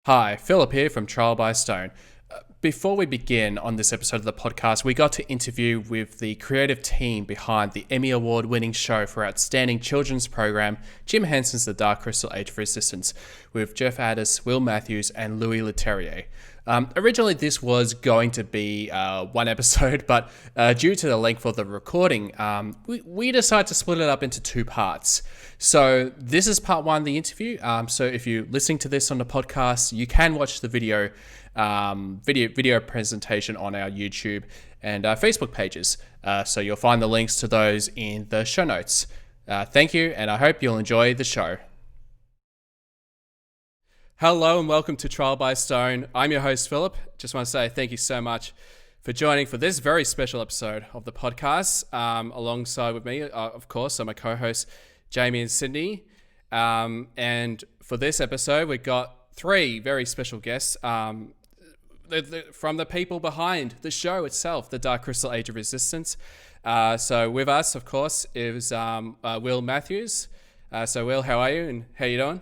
Hi, Philip here from Trial by Stone. Before we begin on this episode of the podcast, we got to interview with the creative team behind the Emmy Award-winning show for Outstanding Children's Program, Jim Henson's The Dark Crystal Age of Resistance, with Jeff Addiss, Will Matthews, and Louis Leterrier. Originally, this was going to be one episode, but due to the length of the recording, we decided to split it up into two parts. So this is part one, the interview. So if you're listening to this on the podcast, you can watch the video presentation on our YouTube and Facebook pages. So you'll find the links to those in the show notes. Thank you, and I hope you'll enjoy the show. Hello and welcome to Trial by Stone. I'm your host, Philip. Just want to say thank you so much for joining for this very special episode of the podcast. Alongside with me, of course, are my co-hosts, Jaime and Sydnni. And for this episode, we've got three very special guests from the people behind the show itself, The Dark Crystal Age of Resistance. So with us, of course, is Will Matthews. So Will, how are you and how you doing?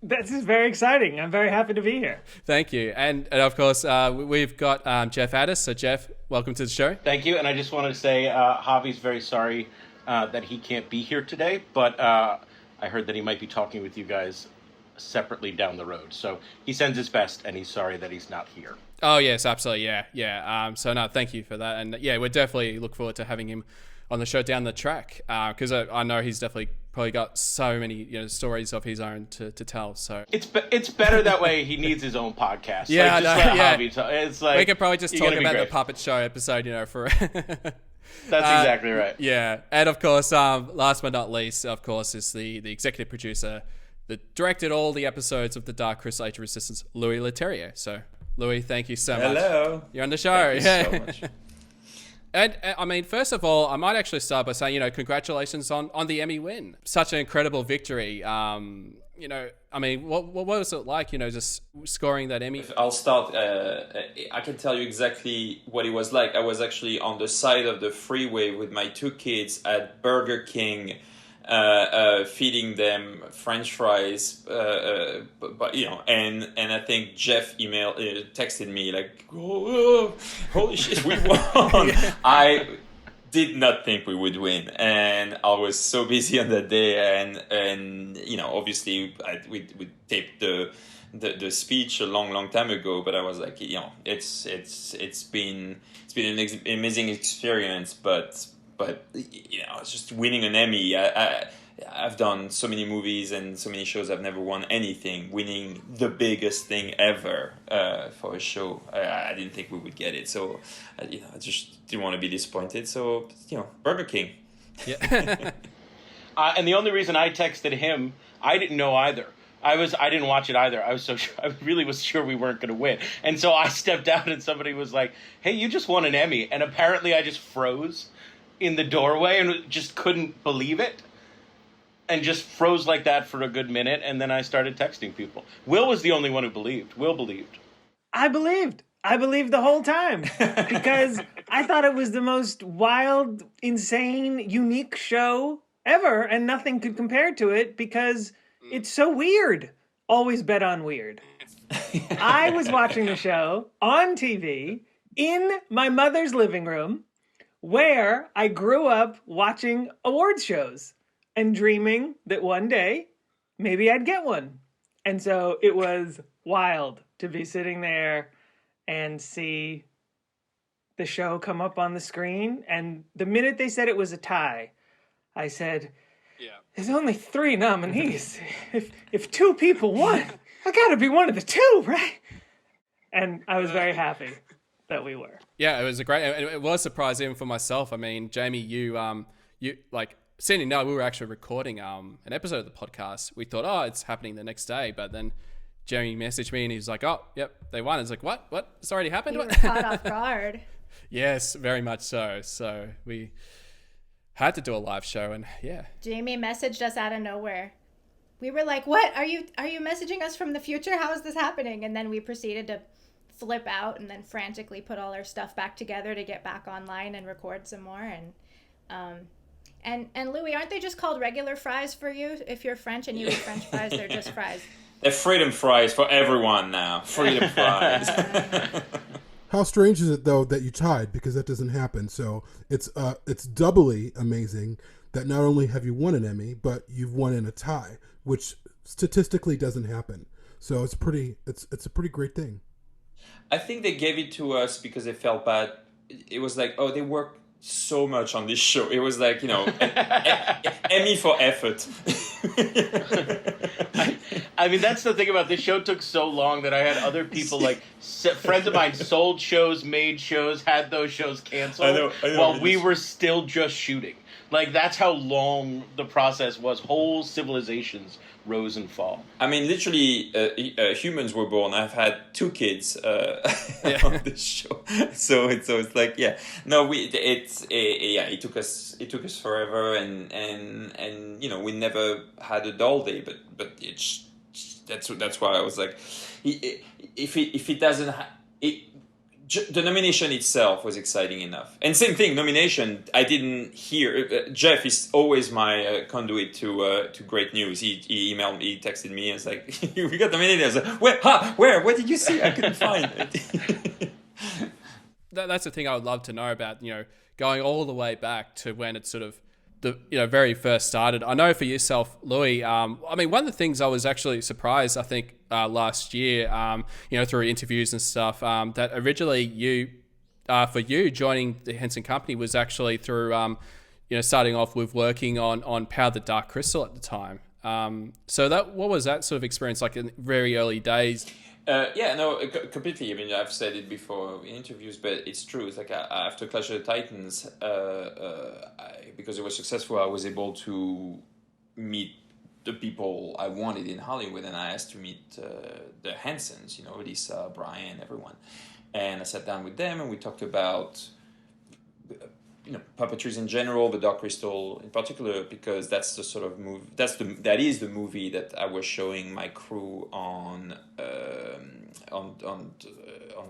This is very exciting. I'm very happy to be here. Thank you. And of course, we've got Jeff Addiss. So Jeff, welcome to the show. Thank you. And I just wanted to say Javi's very sorry that he can't be here today, but I heard that he might be talking with you guys separately down the road. So he sends his best, and he's sorry that he's not here. Oh, yes, absolutely. Yeah. So no, thank you for that. And yeah, we definitely look forward to having him on the show down the track, because I know he's definitely probably got so many stories of his own to tell. So it's better that way. He needs his own podcast. Yeah, like, just Javi it's like we could probably just talk about the puppet show episode, for. That's exactly right. Yeah, and of course, last but not least, of course, is the executive producer that directed all the episodes of The Dark Crystal Age of Resistance, Louis Leterrier. So, Louis, thank you so much. Hello. You're on the show. Thank you so much. And I mean, first of all, I might actually start by saying, congratulations on the Emmy win. Such an incredible victory. I mean, what was it like, just scoring that Emmy? I'll start. I can tell you exactly what it was like. I was actually on the side of the freeway with my two kids at Burger King, feeding them French fries, and I think Jeff texted me like, oh, holy shit, we won. I did not think we would win, and I was so busy on that day, and obviously we taped the speech a long time ago, but I was like, it's been an amazing experience, but just winning an Emmy. I've done so many movies and so many shows. I've never won anything. Winning the biggest thing ever for a show, I didn't think we would get it. So, I just didn't want to be disappointed. So, Burger King. Yeah. And the only reason I texted him, I didn't know either. I didn't watch it either. I was so sure. I really was sure we weren't going to win. And so I stepped out, and somebody was like, "Hey, you just won an Emmy." And apparently, I just froze in the doorway and just couldn't believe it, and just froze like that for a good minute, and then I started texting people. Will was the only one who believed. Will believed. I believed the whole time because I thought it was the most wild, insane, unique show ever, and nothing could compare to it because it's so weird. Always bet on weird. I was watching the show on TV in my mother's living room, where I grew up watching awards shows and dreaming that one day maybe I'd get one. And so it was wild to be sitting there and see the show come up on the screen. And the minute they said it was a tie, I said, there's only 3 nominees. If 2 people won, I gotta be one of the 2, right? And I was very happy that we were. Yeah, it was it was surprising for myself. I mean, Jaime, you like Sydnni and I, we were actually recording an episode of the podcast. We thought, it's happening the next day, but then Jaime messaged me and he was like, "Oh, yep, they won." It's like, what? It's already happened? You were caught off guard. Yes, very much so. So we had to do a live show, and yeah. Jaime messaged us out of nowhere. We were like, "What? Are you messaging us from the future? How is this happening?" And then we proceeded to flip out and then frantically put all our stuff back together to get back online and record some more. And Louis, aren't they just called regular fries for you? If you're French and you eat French fries, they're just fries. They're freedom fries for everyone now. Freedom fries. How strange is it though that you tied, because that doesn't happen. So it's doubly amazing that not only have you won an Emmy, but you've won in a tie, which statistically doesn't happen. So it's a pretty great thing. I think they gave it to us because they felt bad. It was like, oh, they worked so much on this show. It was like, Emmy for effort. I mean, that's the thing about this show. Took so long that I had other people, like friends of mine, sold shows, made shows, had those shows canceled I know, while we were still just shooting. Like, that's how long the process was. Whole civilizations rose and fall. I mean, literally, humans were born. I've had 2 kids on this show, so it's like, yeah. No, it took us forever, and we never had a dull day. But that's why I was like, if it doesn't. The nomination itself was exciting enough. And same thing, nomination, I didn't hear. Jeff is always my conduit to great news. He emailed me, he texted me, and was like, we got nominated. I was like, where? Where did you see? I couldn't find it. That's the thing I would love to know about, going all the way back to when it sort of very first started. I know for yourself, Louis, one of the things I was actually surprised, I think, last year, through interviews and stuff, that originally for you joining the Henson company was actually through, starting off with working on Power the Dark Crystal at the time. So what was that sort of experience like in very early days? Completely. I mean, I've said it before in interviews, but it's true. It's like after Clash of the Titans, because it was successful, I was able to meet the people I wanted in Hollywood, and I asked to meet the Hensons, Lisa, Brian, everyone. And I sat down with them, and we talked about puppetries in general, the Dark Crystal in particular, because that's the sort of movie that is the movie that I was showing my crew on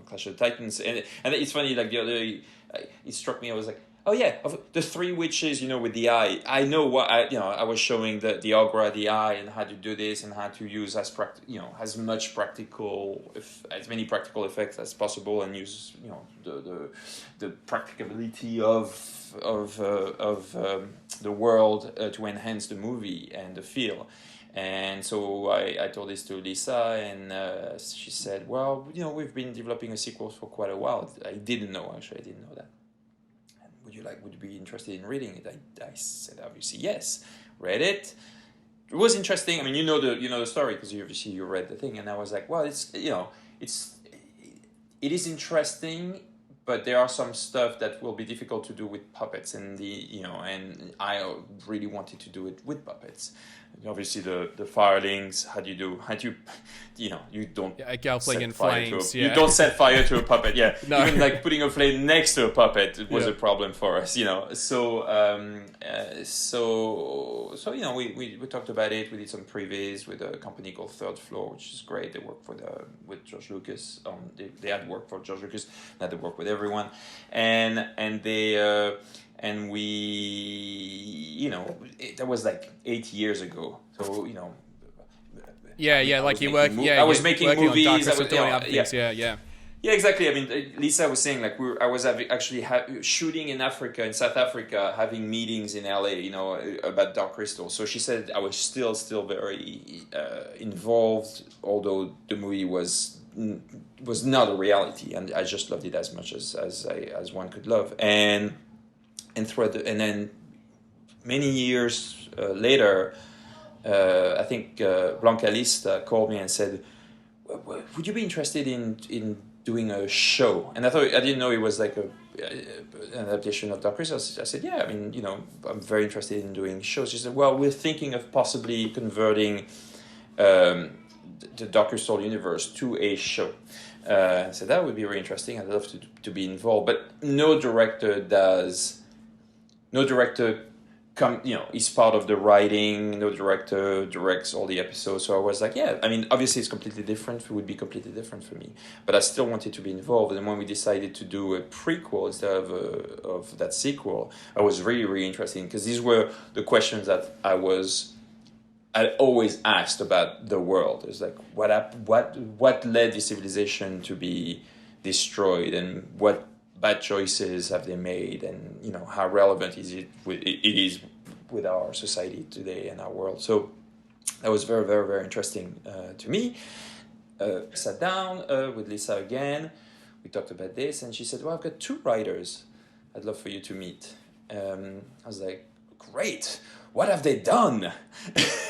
Clash of the Titans, and it's funny. Like the other, it struck me. I was like, oh yeah, the 3 witches, with the eye. I know what I was showing the Agra the eye and how to do this and how to use as many practical effects as possible, and use the practicability of the world to enhance the movie and the feel. And so I told this to Lisa, and she said, well, we've been developing a sequel for quite a while. I didn't know that. Would you be interested in reading it? I said, obviously, yes. Read it. It was interesting. I mean, the story, because you read the thing, and I was like, well, it is interesting, but there are some stuff that will be difficult to do with puppets, and and I really wanted to do it with puppets. Obviously, the firelings. You don't Gelfling in flames. You don't set fire to a puppet. Yeah, No. Even like putting a flame next to a puppet was a problem for us. So we talked about it. We did some previews with a company called Third Floor, which is great. They work with George Lucas. They had worked for George Lucas. They had to work with everyone, and they. And we, that was like 8 years ago. So, like you work. I was making movies. I was doing other things. Yeah. Yeah, exactly. I mean, Lisa was saying like I was shooting in Africa, in South Africa, having meetings in LA, about Dark Crystal. So she said I was still very involved, although the movie was not a reality, and I just loved it as much as one could love. And then many years later, I think Blanca Lista called me and said, would you be interested in doing a show? And I didn't know it was like an adaptation of Dark Crystal. I said, yeah, I mean, I'm very interested in doing shows. She said, well, we're thinking of possibly converting the Dark Crystal universe to a show. I said, that would be really interesting. I'd love to be involved. But no director is part of the writing. No director directs all the episodes. So I was like, yeah, I mean, obviously it's completely different. It would be completely different for me. But I still wanted to be involved. And when we decided to do a prequel instead of that sequel, I was really, really interested, because these were the questions that I was I always asked about the world. It's like what led the civilization to be destroyed, and what bad choices have they made, and how relevant is it with our society today and our world. So that was very, very, very interesting to me. Sat down with Lisa again. We talked about this, and she said, "Well, I've got 2 writers I'd love for you to meet." I was like, "Great! What have they done?"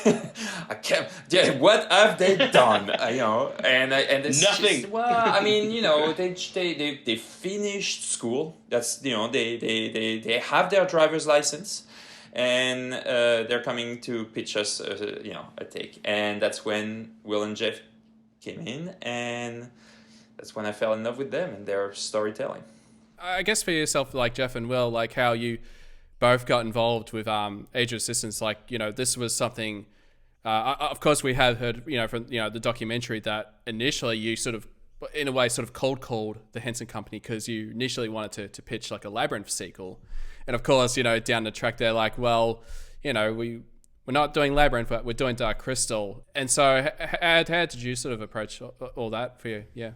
I can't. Yeah, what have they done? And this Nothing. Just, well, I mean, they finished school. That's they have their driver's license, and they're coming to pitch us a take. And that's when Will and Jeff came in, and that's when I fell in love with them and their storytelling. I guess for yourself, like Jeff and Will, like how you both got involved with Age of Assistance, like, this was something, of course we have heard, from, the documentary that initially you sort of, in a way, sort of cold called the Henson company because you initially wanted to pitch like a Labyrinth sequel. And of course, down the track they're like, well, we're not doing Labyrinth, but we're doing Dark Crystal. And so how did you sort of approach all that for you? Yeah.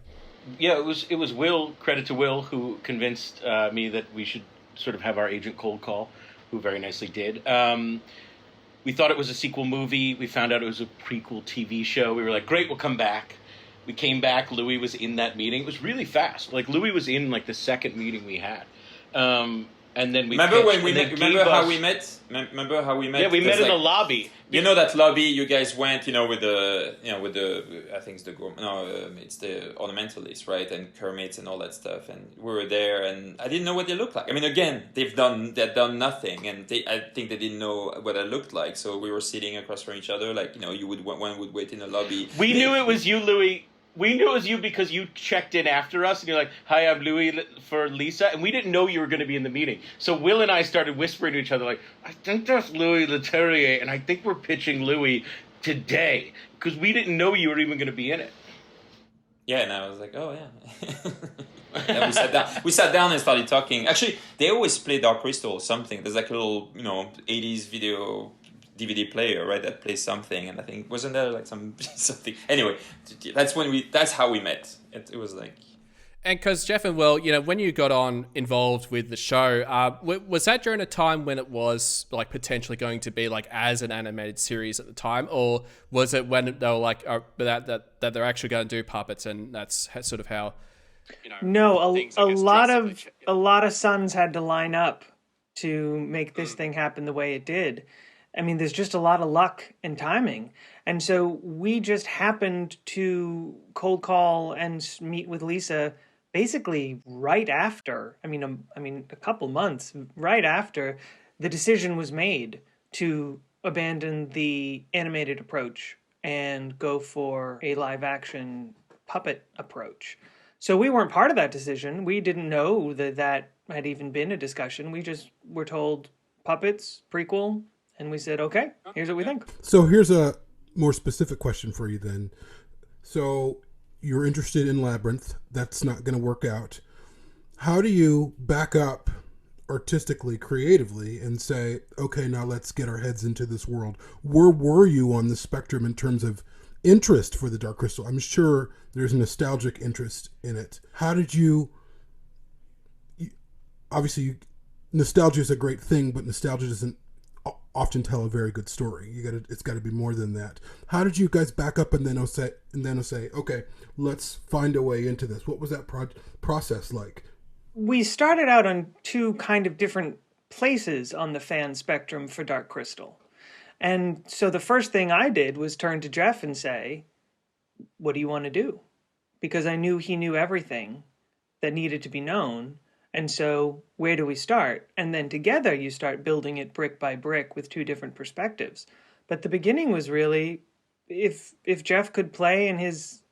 Yeah, it was Will, credit to Will, who convinced me that we should sort of have our agent cold call, who very nicely did. We thought it was a sequel movie. We found out it was a prequel TV show. We were like, great, we'll come back. We came back. Louis was in that meeting. It was really fast. Like, Louis was in, like, the second meeting we had. And then we Remember how we met? Yeah, we met in the lobby. That lobby you guys went, with the I think it's it's the Ornamentalist, right? And Kermit and all that stuff. And we were there, and I didn't know what they looked like. I mean, again, they'd done nothing, and I think they didn't know what I looked like. So we were sitting across from each other, like one would wait in the lobby. We knew it was you, Louis. We knew it was you because you checked in after us, and you're like, "Hi, I'm Louis for Lisa," and we didn't know you were going to be in the meeting. So Will and I started whispering to each other, like, "I think that's Louis Leterrier, and I think we're pitching Louis today," because we didn't know you were even going to be in it. Yeah, and I was like, "Oh yeah." And we sat down and started talking. Actually, they always play Dark Crystal or something. There's like a little 80s video DVD player, right, that plays something, and I think wasn't there like something. Anyway, that's how we met. It was like, and because Jeff and Will, when you got involved with the show, was that during a time when it was like potentially going to be like as an animated series at the time, or was it when they were like that they're actually going to do puppets, and that's sort of how? No, a lot of suns had to line up to make this thing happen the way it did. I mean, there's just a lot of luck and timing. And so we just happened to cold call and meet with Lisa basically right after, a couple months right after the decision was made to abandon the animated approach and go for a live action puppet approach. So we weren't part of that decision. We didn't know that had even been a discussion. We just were told puppets, prequel, and we said, okay, here's what we think. So here's a more specific question for you then. So you're interested in Labyrinth. That's not going to work out. How do you back up artistically, creatively, and say, okay, now let's get our heads into this world? Where were you on the spectrum in terms of interest for the Dark Crystal? I'm sure there's a nostalgic interest in it. How did you obviously, nostalgia is a great thing, but nostalgia doesn't often tell a very good story. It's got to be more than that. How did you guys back up and then say, okay, let's find a way into this? What was that process like? We started out on 2 kind of different places on the fan spectrum for Dark Crystal. And so the first thing I did was turn to Jeff and say, what do you want to do? Because I knew he knew everything that needed to be known. And so where do we start? And then together you start building it brick by brick with 2 different perspectives. But the beginning was really, if Jeff could play in his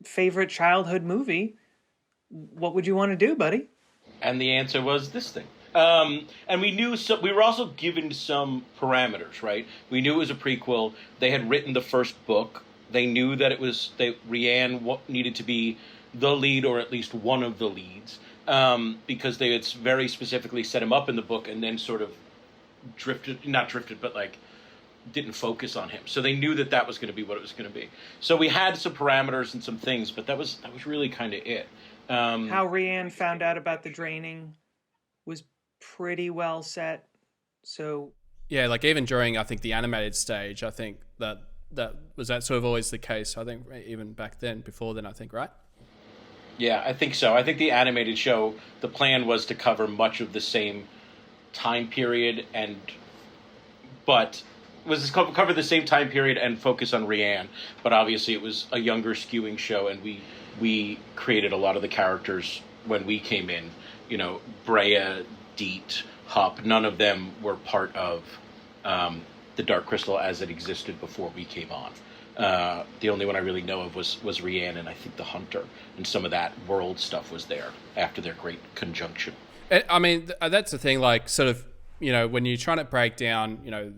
favorite childhood movie, what would you want to do, buddy? And the answer was this thing. And we knew we were also given some parameters, right? We knew it was a prequel. They had written the first book. They knew that Rianne needed to be the lead, or at least one of the leads. Because they had very specifically set him up in the book and then sort of didn't focus on him. So they knew that that was going to be what it was going to be. So we had some parameters and some things, but that was really kind of it. How Rianne found out about the draining was pretty well set. So yeah, like even during, I think, the animated stage, I think that was that sort of always the case. I think even back then, before then, I think, right? Yeah, I think so. I think the animated show, the plan was to cover much of the same time period cover the same time period and focus on Rianne. But obviously it was a younger skewing show, and we created a lot of the characters when we came in. You know, Brea, Deet, Hup, none of them were part of the Dark Crystal as it existed before we came on. The only one I really know of was Rianne, and I think the Hunter, and some of that world stuff was there after their great conjunction. I mean, that's the thing, like, sort of, you know, when you're trying to break down, you know,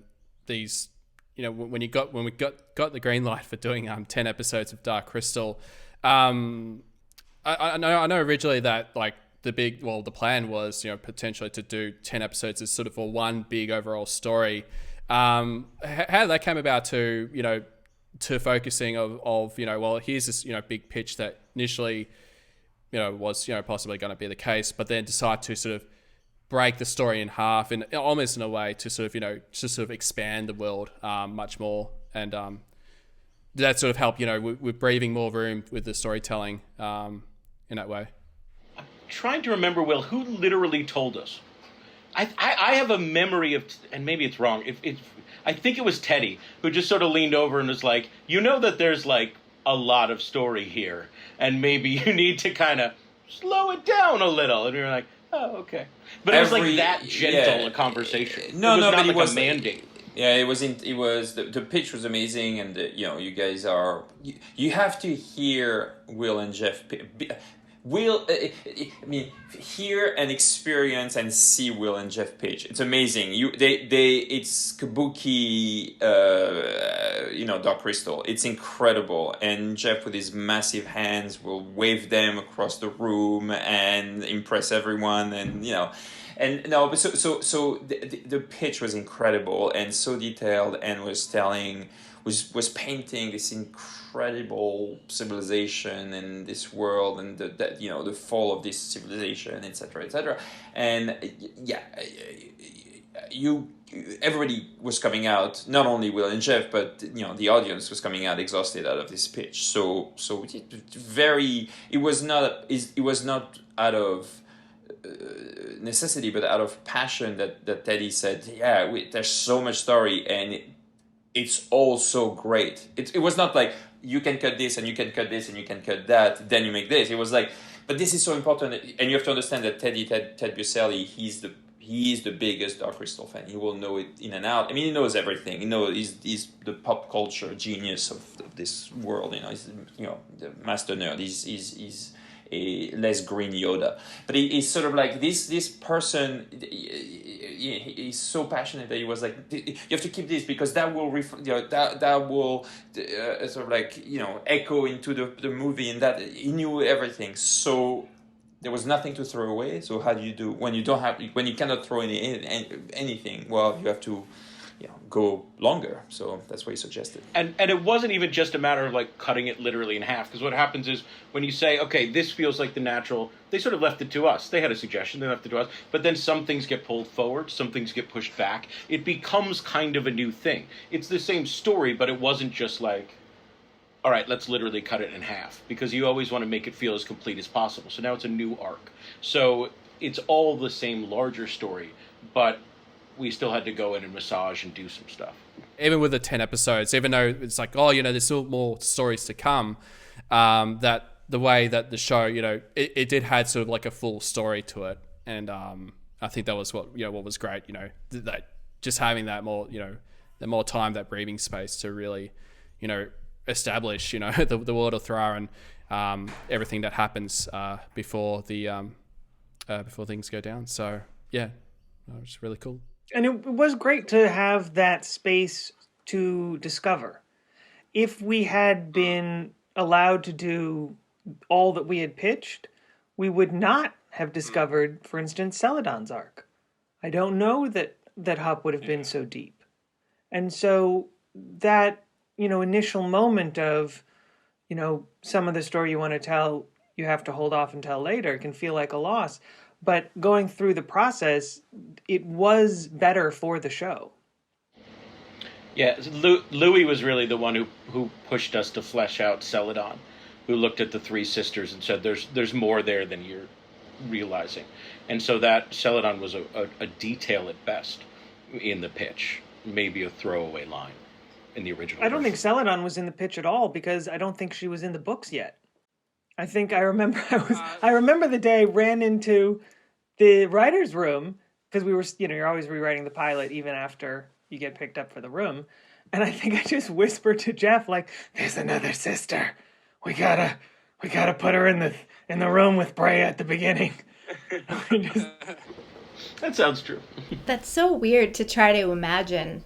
these, you know, when we got the green light for doing 10 episodes of Dark Crystal, I know originally that, like, the plan was, you know, potentially to do 10 episodes as sort of for one big overall story. How that came about to, you know, to focusing of, you know, well, here's this, you know, big pitch that initially, you know, was, you know, possibly going to be the case, but then decide to sort of break the story in half and almost in a way to sort of, you know, to sort of expand the world much more. And that sort of help, you know, with breathing more room with the storytelling in that way. I'm trying to remember, Will, who literally told us. I have a memory of, and maybe it's wrong, I think it was Teddy, who just sort of leaned over and was like, you know that there's like a lot of story here, and maybe you need to kind of slow it down a little. And we were like, oh, okay. But it was like that gentle a conversation. No, it was no, not but like it was a mandate. Yeah, it was. The pitch was amazing, and you know, you guys are. You have to hear Will and Jeff. Hear and experience and see Will and Jeff pitch. It's amazing. It's kabuki. You know, Dark Crystal. It's incredible, and Jeff with his massive hands will wave them across the room and impress everyone, and you know. And no, but so the pitch was incredible and so detailed, and was painting this incredible civilization and this world, and that you know, the fall of this civilization, etc., etc. And yeah, everybody was coming out, not only Will and Jeff, but you know, the audience was coming out exhausted out of this pitch. So it was not out of necessity, but out of passion that Teddy said, yeah, there's so much story, and it's all so great. It was not like, you can cut this and you can cut this and you can cut that, then you make this. It was like, but this is so important, and you have to understand that Ted Buscemi, he's the biggest Dark Crystal fan. He will know it in and out. I mean, he knows everything. He's the pop culture genius of this world. You know, he's, you know, the master nerd. He's a less green Yoda, but he's sort of like this person. He's so passionate that he was like, you have to keep this because that will that will sort of like, you know, echo into the movie, and that he knew everything. So there was nothing to throw away. So how do you do when you cannot throw anything? Well, you have to, you know, go longer. So that's what he suggested. And it wasn't even just a matter of like cutting it literally in half, because what happens is when you say, okay, this feels like the natural, they sort of left it to us. They had a suggestion, they left it to us, but then some things get pulled forward, some things get pushed back. It becomes kind of a new thing. It's the same story, but it wasn't just like, all right, let's literally cut it in half, because you always want to make it feel as complete as possible. So now it's a new arc. So it's all the same larger story, but we still had to go in and massage and do some stuff. Even with the 10 episodes, even though it's like, oh, you know, there's still more stories to come, that the way that the show, you know, it did have sort of like a full story to it. And I think that was what was great, you know, that just having that more, you know, the more time, that breathing space to really, you know, establish, you know, the world of Thra and everything that happens before things go down. So yeah, it was really cool. And it was great to have that space to discover. If we had been allowed to do all that we had pitched, we would not have discovered, for instance, Celadon's arc. I don't know that Hup would have been so deep. And so that, initial moment of, some of the story you want to tell, you have to hold off until later, can feel like a loss. But going through the process, it was better for the show. Yeah, Louis was really the one who pushed us to flesh out Celadon, who looked at the three sisters and said, "There's more there than you're realizing," and so that Celadon was a detail at best in the pitch, maybe a throwaway line in the original. I don't think Celadon was in the pitch at all because I don't think she was in the books yet. I remember I remember the day I ran into the writer's room because we were, you're always rewriting the pilot even after you get picked up for the room. And I think I just whispered to Jeff, like, "There's another sister. We gotta put her in the room with Brea at the beginning." That sounds true. That's so weird to try to imagine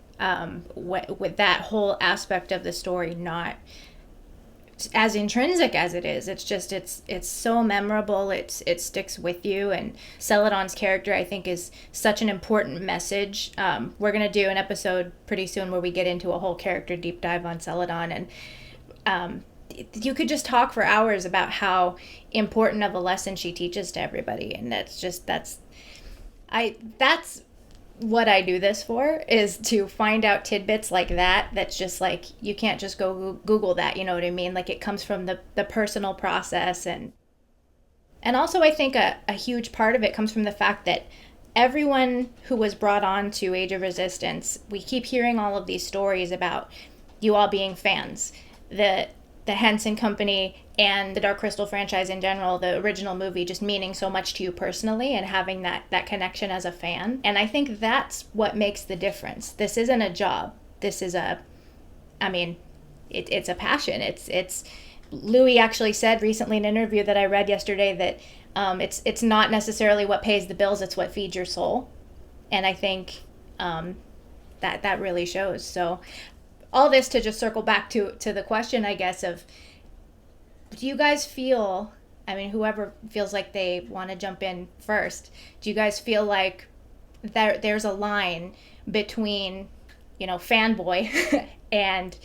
with that whole aspect of the story not as intrinsic as it is. It's just it's so memorable. It sticks with you, and Celadon's character, I think, is such an important message. We're gonna do an episode pretty soon where we get into a whole character deep dive on Celadon, and you could just talk for hours about how important of a lesson she teaches to everybody, and that's what I do this for, is to find out tidbits like that. That's just like, you can't just go Google that, you know what I mean? Like, it comes from the personal process. And also I think a huge part of it comes from the fact that everyone who was brought on to Age of Resistance, we keep hearing all of these stories about you all being fans. The Henson Company and the Dark Crystal franchise in general, the original movie, just meaning so much to you personally and having that connection as a fan. And I think that's what makes the difference. This isn't a job. This is it's a passion. It's Louis actually said recently in an interview that I read yesterday that it's not necessarily what pays the bills, it's what feeds your soul. And I think that really shows. So all this to just circle back to the question, I guess, of, do you guys feel, whoever feels like they want to jump in first, do you guys feel like there's a line between, fanboy and,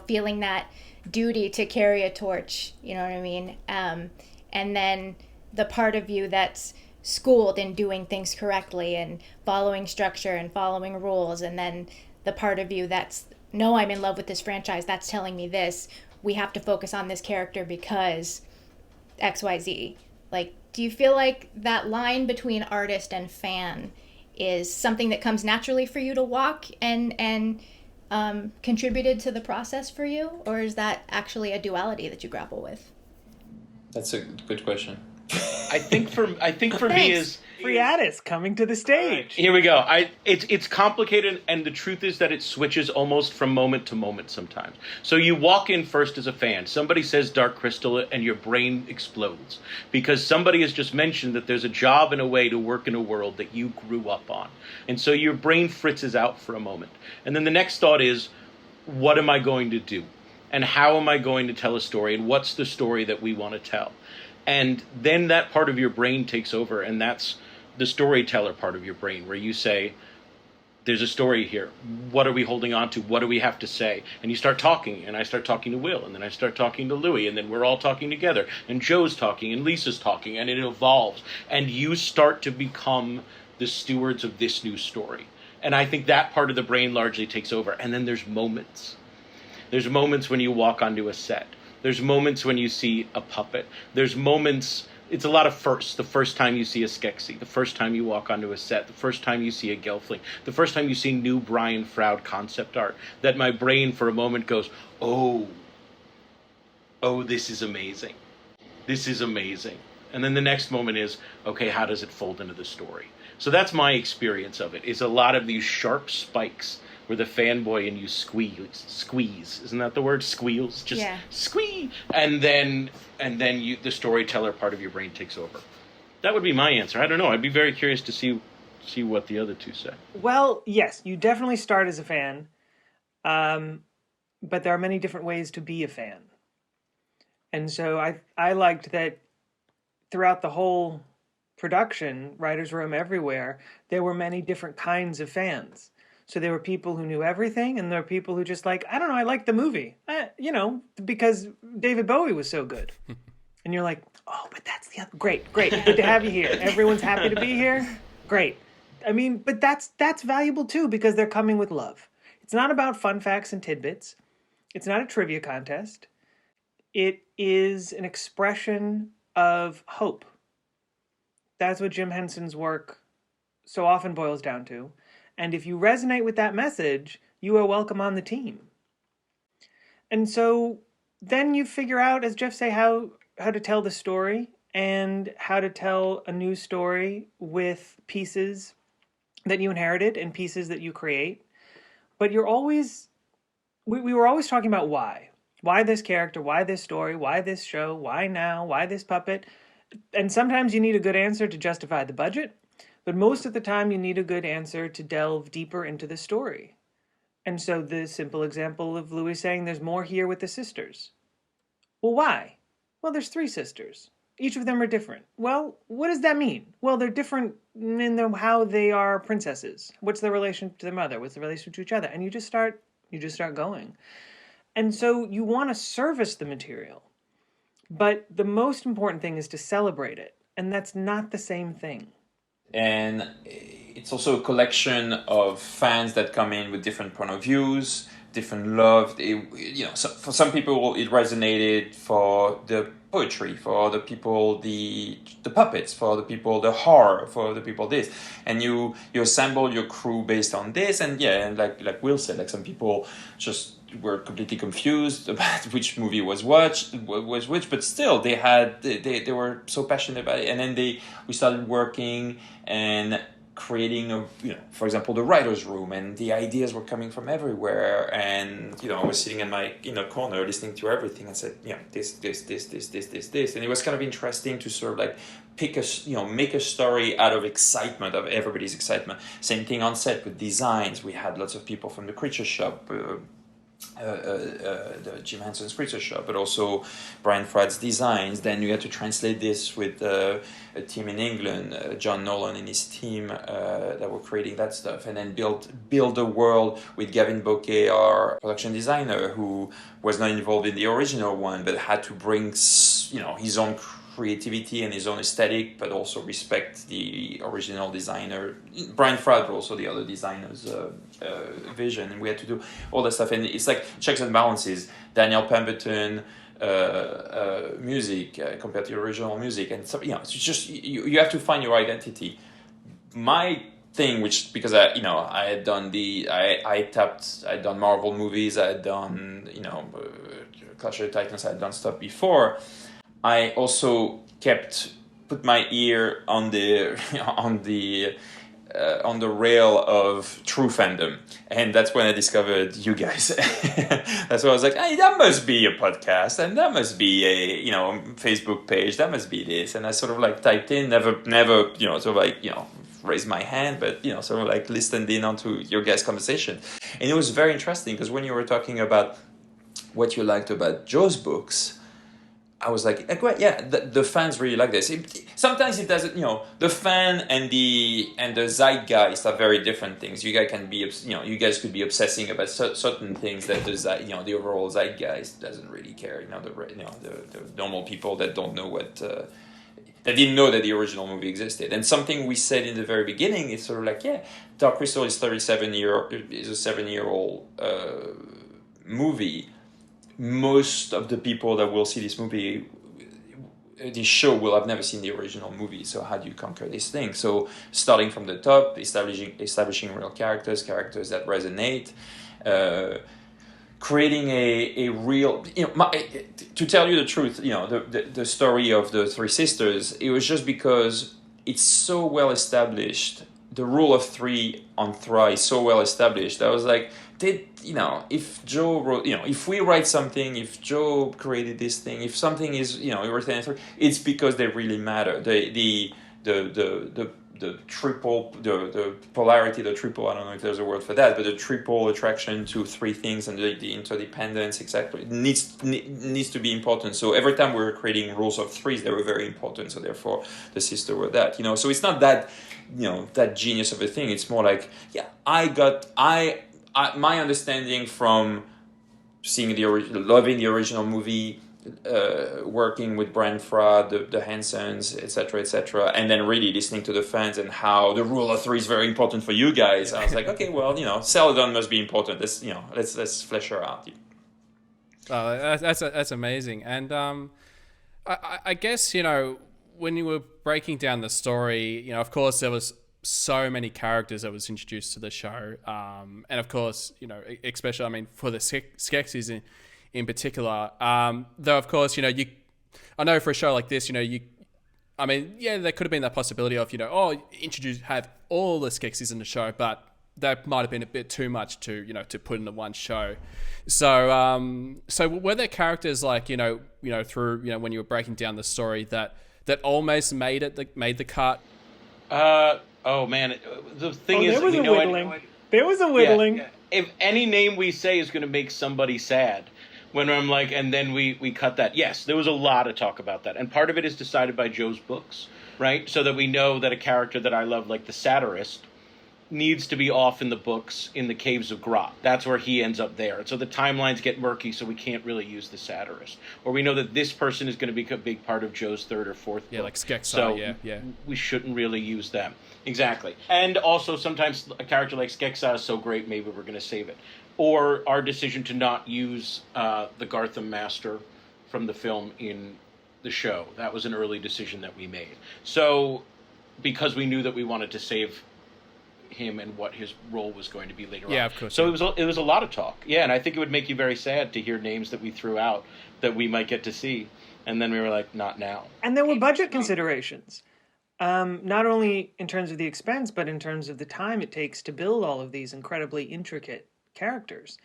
feeling that duty to carry a torch, you know what I mean? And then the part of you that's schooled in doing things correctly and following structure and following rules, and then the part of you that's, no, I'm in love with this franchise, that's telling me this, we have to focus on this character because XYZ. Like, do you feel like that line between artist and fan is something that comes naturally for you to walk and contributed to the process for you? Or is that actually a duality that you grapple with? That's a good question. I think for me is free Addiss coming to the stage. Here we go. It's complicated, and the truth is that it switches almost from moment to moment sometimes. So you walk in first as a fan. Somebody says Dark Crystal, and your brain explodes because somebody has just mentioned that there's a job and a way to work in a world that you grew up on, and so your brain fritzes out for a moment, and then the next thought is, what am I going to do, and how am I going to tell a story, and what's the story that we want to tell? And then that part of your brain takes over, and that's the storyteller part of your brain, where you say, there's a story here. What are we holding on to? What do we have to say? And you start talking, and I start talking to Will, and then I start talking to Louis, and then we're all talking together, and Joe's talking, and Lisa's talking, and it evolves, and you start to become the stewards of this new story. And I think that part of the brain largely takes over. And then there's moments. There's moments when you walk onto a set. There's moments when you see a puppet. There's moments, it's a lot of firsts. The first time you see a Skeksis, the first time you walk onto a set, the first time you see a Gelfling, the first time you see new Brian Froud concept art, that my brain for a moment goes, oh, this is amazing. This is amazing. And then the next moment is, okay, how does it fold into the story? So that's my experience of it, is a lot of these sharp spikes where the fanboy and you squeeze. Isn't that the word? Squeals? Just squeeze. And then you, the storyteller part of your brain takes over. That would be my answer. I don't know. I'd be very curious to see what the other two say. Well, yes, you definitely start as a fan. But there are many different ways to be a fan. And so I liked that throughout the whole production, writer's room everywhere, there were many different kinds of fans. So there were people who knew everything, and there were people who just like, I don't know, I liked the movie, because David Bowie was so good. And you're like, oh, but that's the other. Great, good to have you here. Everyone's happy to be here. Great. I mean, but that's valuable too, because they're coming with love. It's not about fun facts and tidbits. It's not a trivia contest. It is an expression of hope. That's what Jim Henson's work so often boils down to. And if you resonate with that message, you are welcome on the team. And so then you figure out, as Jeff say, how to tell the story and how to tell a new story with pieces that you inherited and pieces that you create. But we were always talking about why. Why this character? Why this story? Why this show? Why now? Why this puppet? And sometimes you need a good answer to justify the budget. But most of the time, you need a good answer to delve deeper into the story. And so the simple example of Louis saying there's more here with the sisters. Well, why? Well, there's 3 sisters. Each of them are different. Well, what does that mean? Well, they're different in how they are princesses. What's their relation to their mother? What's the relation to each other? And you just start going. And so you want to service the material. But the most important thing is to celebrate it. And that's not the same thing. And it's also a collection of fans that come in with different point of views, different love. So for some people it resonated for the poetry, for other people the puppets, for other people the horror, for other people this, and you assemble your crew based on this. And like Will said, like some people just were completely confused about which movie was which, but still they were so passionate about it. And then we started working and creating for example, the writer's room, and the ideas were coming from everywhere. And I was sitting in my corner listening to everything and said, this, and it was kind of interesting to sort of like make a story out of excitement, of everybody's excitement. Same thing on set with designs. We had lots of people from the Creature Shop, the Jim Henson's Creature Shop, but also Brian Fradd's designs. Then you had to translate this with a team in England, John Nolan and his team that were creating that stuff, and then build a world with Gavin Bokeh, our production designer, who was not involved in the original one, but had to bring his own creativity and his own aesthetic, but also respect the original designer, Brian Fradd, but also the other designers' vision. And we had to do all that stuff. And it's like checks and balances. Daniel Pemberton music compared to the original music. And so, it's just, you have to find your identity. My thing, which, because I had done I'd done Marvel movies, I had done, Clash of the Titans, I had done stuff before. I also put my ear on the rail of true fandom, and that's when I discovered you guys. That's why I was like, hey, that must be a podcast, and that must be a Facebook page, that must be this, and I sort of like typed in, never sort of like raised my hand, but sort of like listened in onto your guys' conversation, and it was very interesting because when you were talking about what you liked about Joe's books, I was like, yeah, the fans really like this. Sometimes it doesn't, the fan and the zeitgeist are very different things. You guys could be obsessing about certain things that the overall zeitgeist doesn't really care. The normal people that don't know that didn't know that the original movie existed. And something we said in the very beginning is sort of like, yeah, Dark Crystal is a 7-year-old movie. Most of the people that will see this show will have never seen the original movie. So how do you conquer this thing? So starting from the top, establishing real characters that resonate, creating a real, to tell you the truth, the story of the 3 sisters, it was just because it's so well established. The rule of 3 on 3 is so well established. I was like, if Joe wrote, if we write something, if Joe created this thing, if something is, written, it's because they really matter. The the polarity, the triple, I don't know if there's a word for that, but the triple attraction to three things and the interdependence, exactly, needs to be important. So every time we were creating rules of threes, they were very important. So therefore the sister were that, so it's not that, that genius of a thing. It's more like, my understanding from seeing loving the original movie, working with Brian Fra, the Hensons, etc., and then really listening to the fans and how the rule of three is very important for you guys. I was like, okay, well, Celadon must be important. Let's flesh her out. Oh, that's amazing. And I guess when you were breaking down the story, of course there was so many characters that was introduced to the show, and of course especially for the Skeksis in particular, though of course I know for a show like this there could have been that possibility of have all the Skeksis in the show, but that might have been a bit too much to put into one show. So were there characters like through when you were breaking down the story that almost made the cut? Oh man, the thing is, there was a whittling. Yeah. If any name we say is going to make somebody sad, when I'm like, and then we cut that. Yes, there was a lot of talk about that, and part of it is decided by Joe's books, right? So that we know that a character that I love, like the satirist, needs to be off in the books in the caves of Grot. That's where he ends up there. And so the timelines get murky, so we can't really use the satirist. Or we know that this person is going to be a big part of Joe's third or fourth book. Yeah, like Skeksis. So yeah. we shouldn't really use them. Exactly. And also sometimes a character like Skeksis is so great, maybe we're going to save it. Or our decision to not use the Gartham Master from the film in the show. That was an early decision that we made. So because we knew that we wanted to save him and what his role was going to be later on. Yeah, of course. So it was a lot of talk. Yeah, and I think it would make you very sad to hear names that we threw out that we might get to see. And then we were like, not now. And there were budget considerations. Not only in terms of the expense, but in terms of the time it takes to build all of these incredibly intricate characters.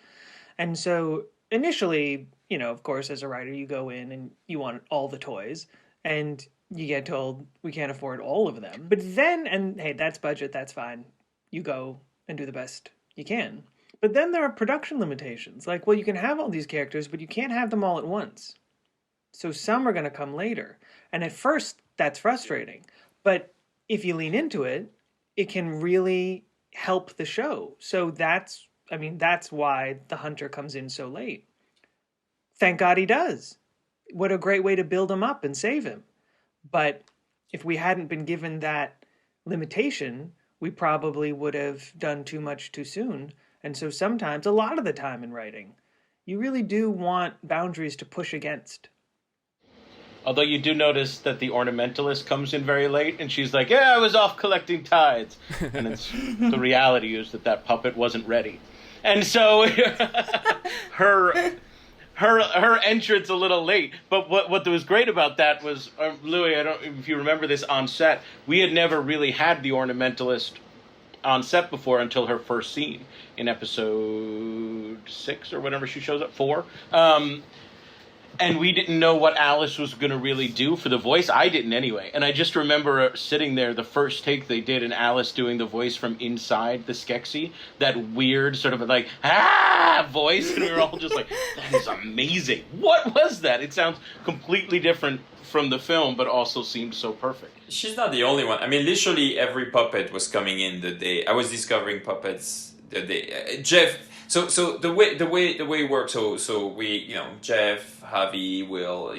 And so initially, of course, as a writer, you go in and you want all the toys, and you get told we can't afford all of them. But then, and hey, that's budget, that's fine. You go and do the best you can. But then there are production limitations. Like, well, you can have all these characters, but you can't have them all at once. So some are going to come later. And at first, that's frustrating. But if you lean into it, it can really help the show. So that's why the Hunter comes in so late. Thank God he does. What a great way to build him up and save him. But if we hadn't been given that limitation, we probably would have done too much too soon. And so sometimes, a lot of the time in writing, you really do want boundaries to push against. Although you do notice that the ornamentalist comes in very late, and she's like, yeah, I was off collecting tides. And the reality is that puppet wasn't ready. And so her entrance a little late. But what was great about that was, Louis, I don't know if you remember this on set, we had never really had the ornamentalist on set before until her first scene in episode 6 or whatever she shows up, 4. And we didn't know what Alice was going to really do for the voice. I didn't anyway. And I just remember sitting there, the first take they did, and Alice doing the voice from inside the Skeksis, that weird sort of like, voice. And we were all just like, that is amazing. What was that? It sounds completely different from the film, but also seemed so perfect. She's not the only one. literally every puppet was coming in the day. I was discovering puppets the day. Jeff... So the way it works. So we Jeff, Javi, Will,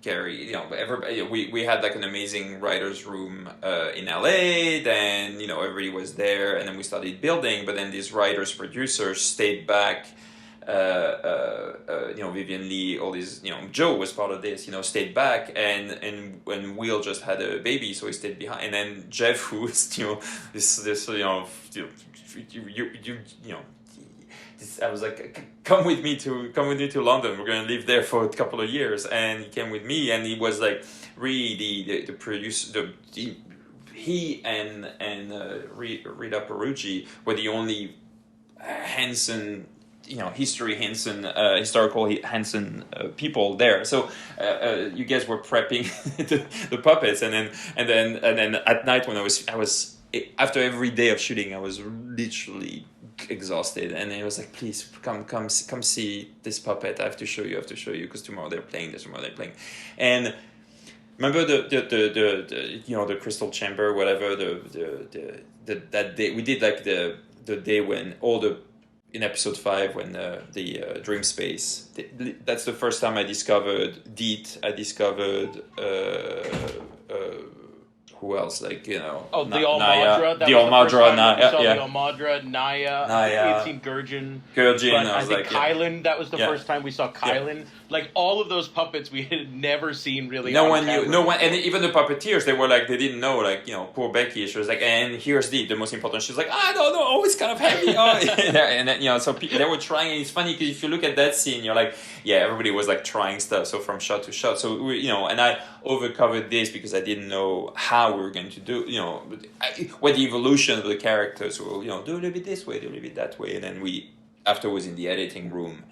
Gary, everybody. We had like an amazing writers' room in LA. Then everybody was there, and then we started building. But then these writers, producers stayed back. Vivian Lee, all these, Joe was part of this, stayed back, and when Will just had a baby, so he stayed behind. And then Jeff, who was I was like, come with me to London. We're gonna live there for a couple of years. And he came with me, and he was like really the producer. He and Rita Peruggi were the only Henson history Henson, historical Henson people there. So you guys were prepping the puppets, and then at night when I was after every day of shooting, I was literally exhausted, and it was like, please come see this puppet. I have to show you, because tomorrow they're playing. And remember the crystal chamber, whatever, that day we did, like the day when in episode 5 when the dream space, that's the first time I discovered Deet. I discovered who else? Like, the Almadra. The Almadra, Naya. The Almadra, Naya. 18 Gurjin. Gurjin. I think Kylan. That was the first time we saw Kylan. Yeah. Like all of those puppets we had never seen really. No one knew. No one, and even the puppeteers, they were like, they didn't know. Like, poor Becky. She was like, and here's the most important. She's like, I don't know. Oh, it's kind of heavy. And then, so they were trying. And it's funny because if you look at that scene, you're like, yeah, everybody was like trying stuff. So from shot to shot. So we, and I overcovered this because I didn't know how we were going to do. What the evolution of the characters will. Do a little bit this way, do a little bit that way, and then we afterwards in the editing room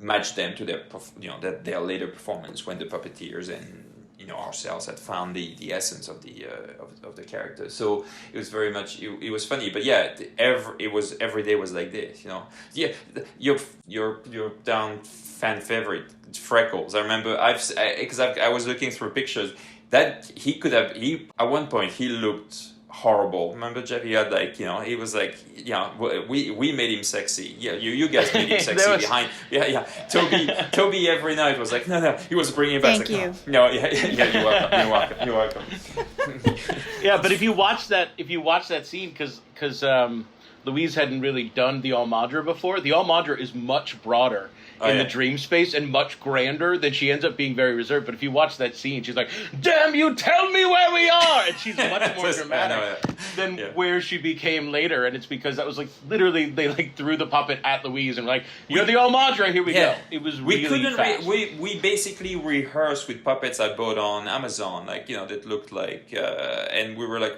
match them to their later performance when the puppeteers and ourselves had found the essence of the character. So it was very much it was funny, but yeah, every day was like this. Yeah, your down fan favorite Freckles. I remember I was looking through pictures that he at one point he looked horrible. Remember, Jeff? He had he was like, we made him sexy. Yeah, you guys made him sexy behind. Yeah. Toby every night was like, no. He was bringing it back. Thank you. No, you're welcome. Yeah, but if you watch that scene, because Louise hadn't really done the Almadra before. The Almadra is much broader in the dream space and much grander than she ends up being very reserved. But if you watch that scene, she's like, damn you, tell me where we are! And she's much more dramatic than where she became later. And it's because that was like, literally, they like threw the puppet at Louise and like, you're the Almadra, here we go. It was really fast. We basically rehearsed with puppets I bought on Amazon, that looked like, and we were like,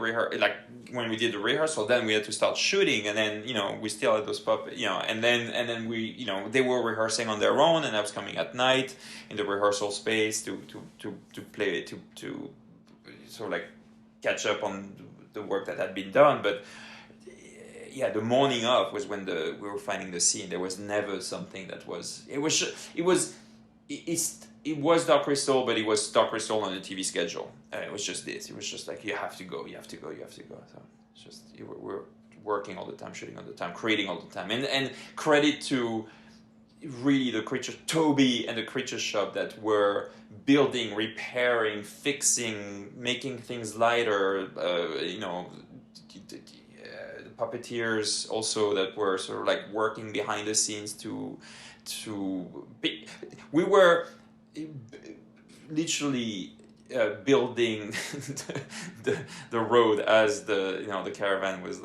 when we did the rehearsal, then we had to start shooting, and then we still had those puppets, and then we they were rehearsing on their own, and I was coming at night in the rehearsal space to play to sort of like catch up on the work that had been done. But the morning of was when we were finding the scene. There was never something that was it was Dark Crystal, but it was Dark Crystal on the TV schedule. It was just this. It was just like, you have to go. So it's just we're working all the time, shooting all the time, creating all the time, and credit to really the creature Toby and the creature shop that were building, repairing, fixing, making things lighter. The puppeteers also that were sort of like working behind the scenes we were literally building the road as the caravan was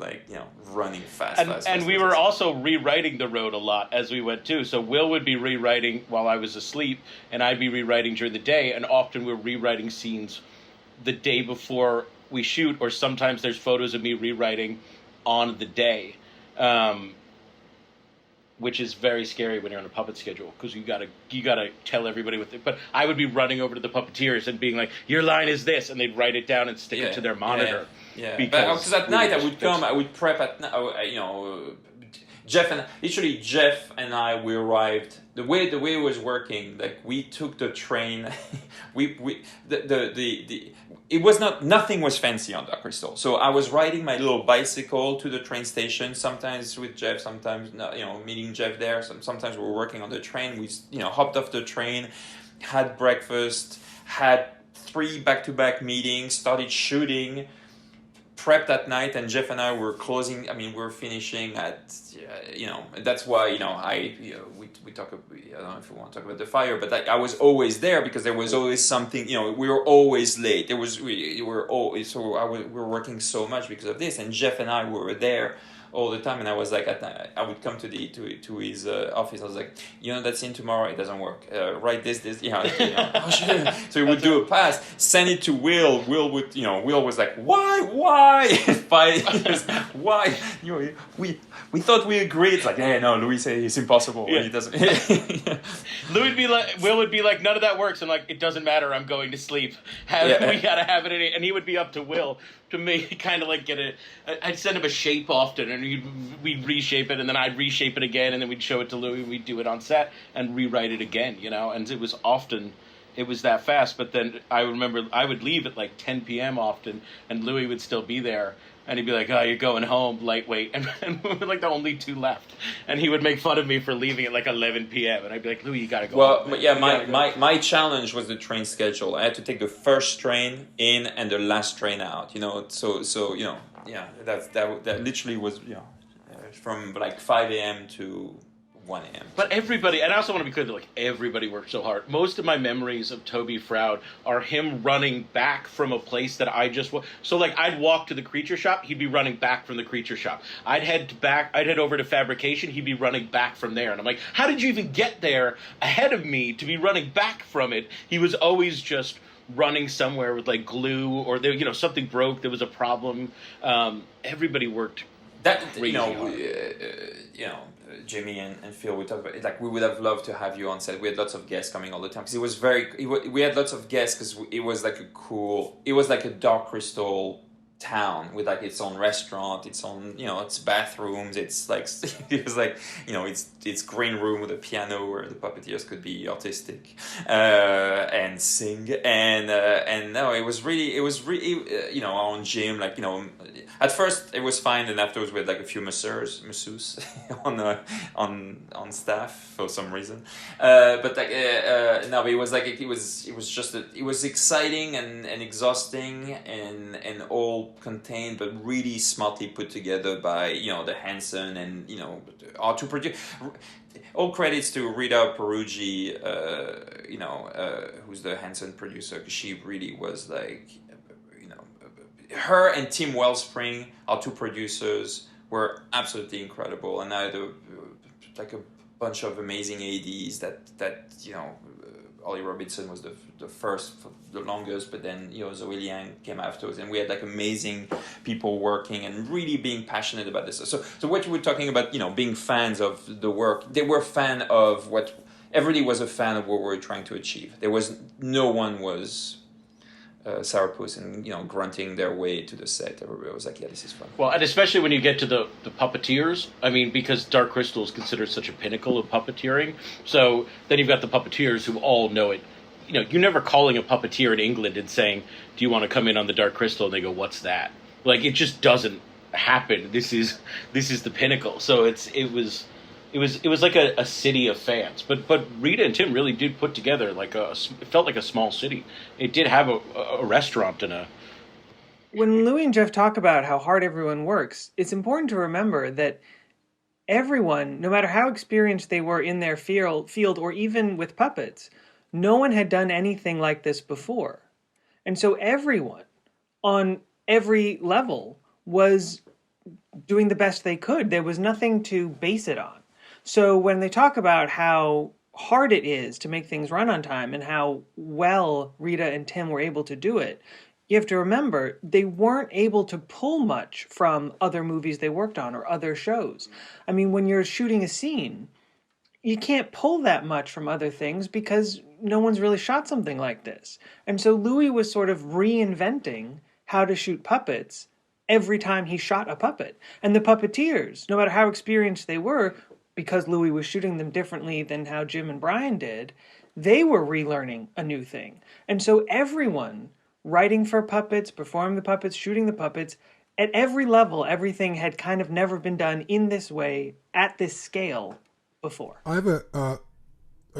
running fast. And we were also rewriting the road a lot as we went too. So Will would be rewriting while I was asleep, and I'd be rewriting during the day. And often we're rewriting scenes the day before we shoot, or sometimes there's photos of me rewriting on the day. Which is very scary when you're on a puppet schedule, because you gotta tell everybody what. But I would be running over to the puppeteers and being like, "Your line is this," and they'd write it down and stick it to their monitor. Yeah. Because at night I would prep at Jeff and I we arrived the way it was working. Like, we took the train, it was nothing was fancy on Dark Crystal. So I was riding my little bicycle to the train station, sometimes with Jeff, sometimes meeting Jeff there. Sometimes we were working on the train. We hopped off the train, had breakfast, had 3 back-to-back meetings, started shooting, prepped at night, and Jeff and I were closing. We were finishing at that's why we talk. I don't know if we want to talk about the fire, but I was always there because there was always something. We were always late. We were working so much because of this, and Jeff and I were there all the time, and I was like, I would come to his office. I was like, that scene tomorrow, it doesn't work. Write this, Oh, shit. So he would do a pass, send it to Will. Will would, Will was like, why? Why? We thought we agreed. It's like, no, Louis said it's impossible. Yeah. He doesn't. Will would be like, none of that works. I'm like, it doesn't matter. I'm going to sleep. We gotta have it in it, and he would be up to Will to make kind of like get it. I'd send him a shape often, and we'd reshape it, and then I'd reshape it again, and then we'd show it to Louis. We'd do it on set and rewrite it again, and it was often. It was that fast, but then I remember I would leave at like 10 p.m. often, and Louis would still be there, and he'd be like, "Oh, you're going home, lightweight," and we were like the only two left, and he would make fun of me for leaving at like 11 p.m. and I'd be like, "Louis, you gotta go." Well, home. but yeah, my challenge was the train schedule. I had to take the first train in and the last train out. That literally was from like 5 a.m. to 1 a.m. But everybody, and I also want to be clear that like everybody worked so hard. Most of my memories of Toby Froud are him running back from a place that I just so like I'd walk to the creature shop, he'd be running back from the creature shop. I'd head over to fabrication, he'd be running back from there, and I'm like, how did you even get there ahead of me to be running back from it? He was always just running somewhere with like glue or there, something broke, there was a problem. Everybody worked crazy hard. Jimmy and Phil, we talked about it, like we would have loved to have you on set. We had lots of guests coming all the time because we had lots of guests because it was like a Dark Crystal town with like its own restaurant, its own its bathrooms. It's like it was like its green room with a piano where the puppeteers could be artistic and sing and no, it was really our own gym, like at first it was fine, and afterwards we had like a few masseuse on staff for some reason, but like no, but it was like it was exciting and exhausting and all contained, but really smartly put together by the Henson and our two produce. All credits to Rita Peruggi, who's the Henson producer. She really was like, her and Tim Wellspring, our two producers, were absolutely incredible, and I had like a bunch of amazing ADs that Ollie Robinson was the first for the longest, but then Zoe Liang came afterwards, and we had like amazing people working and really being passionate about this. So what you were talking about, being fans of the work, they were fan of what everybody was a fan of what we were trying to achieve. No one was sourpuss and grunting their way to the set. Everybody was like, yeah, this is fun. Well, and especially when you get to the puppeteers, I mean, because Dark Crystal is considered such a pinnacle of puppeteering, so then you've got the puppeteers who all know it. You're never calling a puppeteer in England and saying, do you want to come in on the Dark Crystal? And they go, what's that? Like, it just doesn't happen. This is the pinnacle. So it was like a city of fans. But Rita and Tim really did put together it felt like a small city. It did have a restaurant and a... When Louis and Jeff talk about how hard everyone works, it's important to remember that everyone, no matter how experienced they were in their field or even with puppets, no one had done anything like this before. And so everyone on every level was doing the best they could. There was nothing to base it on. So when they talk about how hard it is to make things run on time and how well Rita and Tim were able to do it, you have to remember they weren't able to pull much from other movies they worked on or other shows. I mean, when you're shooting a scene, you can't pull that much from other things because no one's really shot something like this. And so Louis was sort of reinventing how to shoot puppets every time he shot a puppet. And the puppeteers, no matter how experienced they were, because Louis was shooting them differently than how Jim and Brian did, they were relearning a new thing. And so everyone writing for puppets, performing the puppets, shooting the puppets, at every level, everything had kind of never been done in this way, at this scale, before. I have a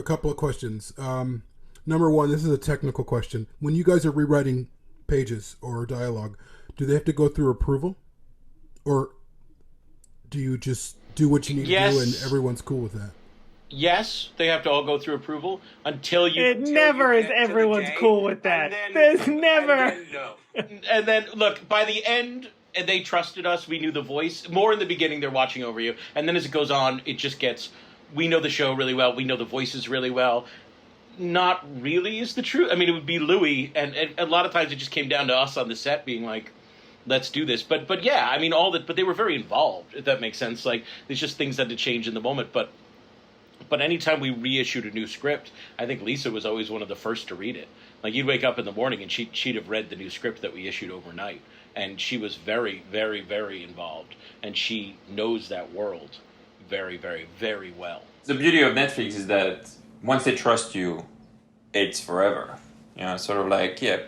couple of questions. Number one, this is a technical question. When you guys are rewriting pages or dialogue, do they have to go through approval? Or do you just do what you need to do and everyone's cool with that? Yes, they have to all go through approval until you... It never is everyone's cool with that. There's never... And then, look, by the end, and they trusted us. We knew the voice. More in the beginning, they're watching over you. And then as it goes on, it just gets, we know the show really well. We know the voices really well. Not really is the truth. I mean, it would be Louis, and a lot of times it just came down to us on the set being like, let's do this. But yeah, I mean, but they were very involved, if that makes sense. Like, there's just things that had to change in the moment. But anytime we reissued a new script, I think Lisa was always one of the first to read it. Like, you'd wake up in the morning and she'd have read the new script that we issued overnight. And she was very, very, very involved. And she knows that world very, very, very well. The beauty of Netflix is that once they trust you, it's forever. You know, sort of like, yeah,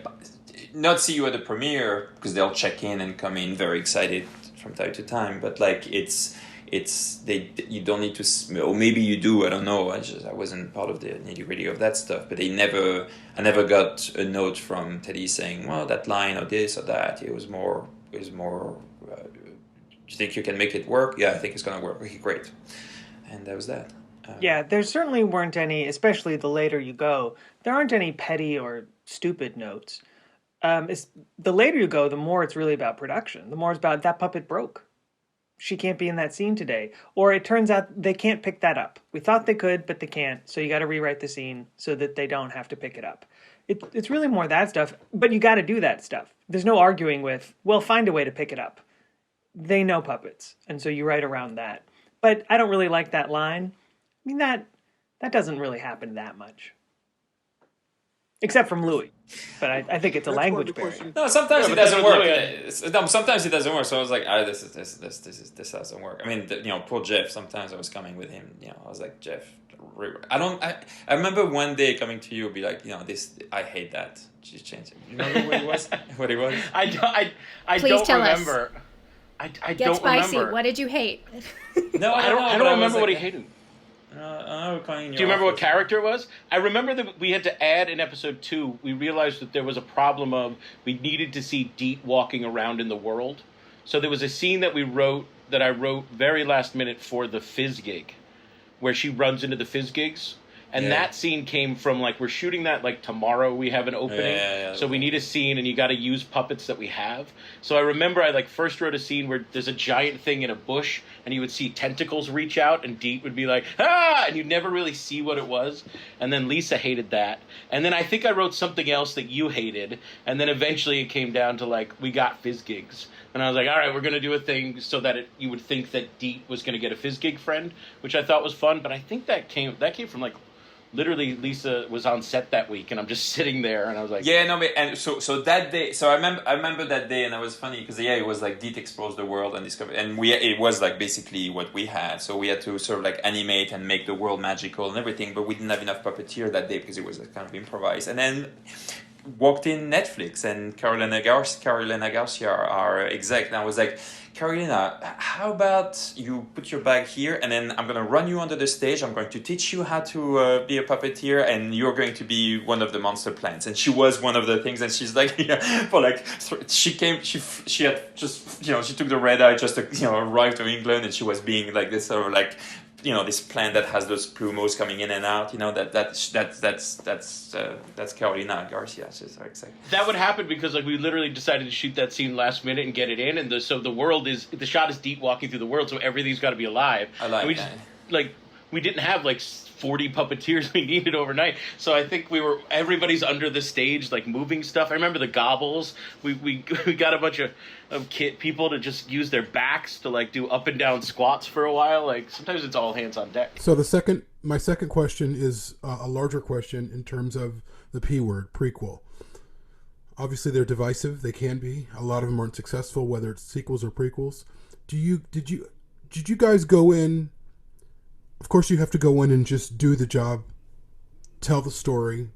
not see you at the premiere because they'll check in and come in very excited from time to time. But like, you don't need to, or maybe you do, I don't know. I wasn't part of the nitty-gritty of that stuff. But I never got a note from Teddy saying, well, that line or this or that. It was more. Do you think you can make it work? Yeah, I think it's gonna work. Okay, great. And that was that. Yeah, there certainly weren't any, especially the later you go, there aren't any petty or stupid notes. The later you go, the more it's really about production. The more it's about that puppet broke. She can't be in that scene today. Or it turns out they can't pick that up. We thought they could, but they can't. So you got to rewrite the scene so that they don't have to pick it up. It's really more that stuff, but you got to do that stuff. There's no arguing with, well, find a way to pick it up. They know puppets, and so you write around that. But I don't really like that line. I mean, that doesn't really happen that much. Except from Louis. But I think it's a language barrier. No, sometimes it doesn't work. Sometimes it doesn't work. So I was like, this doesn't work. I mean, poor Jeff. Sometimes I was coming with him. I was like, Jeff, I remember one day coming to you, be like, this, I hate that. Just change it. You remember what it was? What it was? I Please don't tell remember. Us. I Get don't spicy. remember. What did you hate? No, I don't remember what he hated. Do you remember what character it was? I remember that we had to add in episode 2, we realized that there was a problem of we needed to see Deet walking around in the world. So there was a scene that I wrote very last minute for the Fizz gig, where she runs into the Fizz gigs. And that scene came from, like, we're shooting that, like, tomorrow we have an opening. So we need a scene, and you got to use puppets that we have. So I remember I, first wrote a scene where there's a giant thing in a bush, and you would see tentacles reach out, and Deet would be like, ah! And you'd never really see what it was. And then Lisa hated that. And then I think I wrote something else that you hated. And then eventually it came down to, we got Fizz gigs. And I was like, all right, we're going to do a thing so that you would think that Deet was going to get a Fizz gig friend, which I thought was fun. But I think that came from, literally, Lisa was on set that week, and I'm just sitting there, and I was like, yeah, no, but, and so that day, so I remember that day, and it was funny because it was like Deet explores the world and discover, and it was basically what we had, so we had to sort of animate and make the world magical and everything, but we didn't have enough puppeteer that day because it was kind of improvised, and then walked in Netflix, and Carolina Garcia, our exec, and I was like, Carolina, how about you put your bag here, and then I'm going to run you under the stage. I'm going to teach you how to be a puppeteer, and you're going to be one of the monster plants. And she was one of the things, and she's like, she took the red eye just to, arrive to England, and she was being like this sort of this plant that has those plumos coming in and out. That's Carolina Garcia. She's very excited. That would happen because we literally decided to shoot that scene last minute and get it in, and so the shot is Deet walking through the world, so everything's got to be alive. I like we that. Just, we didn't have 40 puppeteers we needed overnight, so I think everybody's under the stage moving stuff. I remember the gobbles. We got a bunch of people to just use their backs to do up and down squats for a while. Sometimes it's all hands on deck. So my second question is a larger question in terms of the P word, prequel. Obviously they're divisive. They can be. A lot of them aren't successful, whether it's sequels or prequels. Did you guys go in? Of course, you have to go in and just do the job, tell the story,